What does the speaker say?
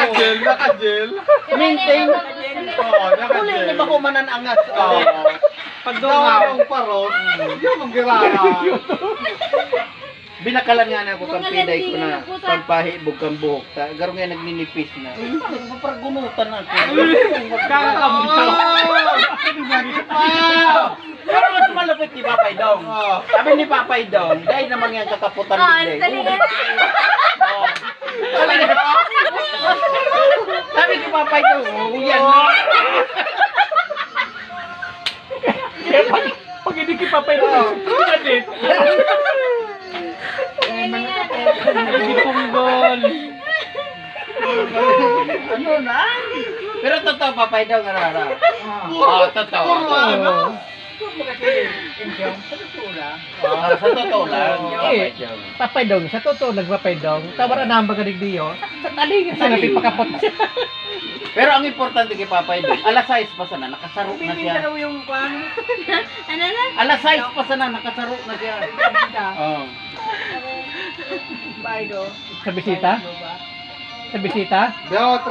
Naka-gel, naka-gel. Maintain. Oo, Uli, naka-gel. di ba kumanan angas? Oo. Pag Dawarang paros, yung magirara. binakalan nga na ako kang Mga piday ko na landingan po sa- pagpahibog kang buhok. Garo nga nagninipis na. Mapragunutan na ako. Pero mas malapit ni Papay Dong. Sabi ni Papay Dong, dahil naman yan kakaputan Ah, din. dali yan. Sabi ni Papay Dong, yan na. Pag hindi ki Papay Dong, ganit. Hindi punggol. Ano na? Pero totoo, Papay Dong, arara. Oo, totoo. Sa totoo lang. Eh, Papay Dong, sa totoo nagpapay Dong. Tawara na ang bagadigliyo. Sa talingan sa natin pakapot siya. Pero ang importante kay Papay Dong, alas 6 pa sana, nakasaro na siya. Ano na? Alas 6 pa sana, nakasaro na siya. Oo. Sa bisita? Sa bisita? Daw,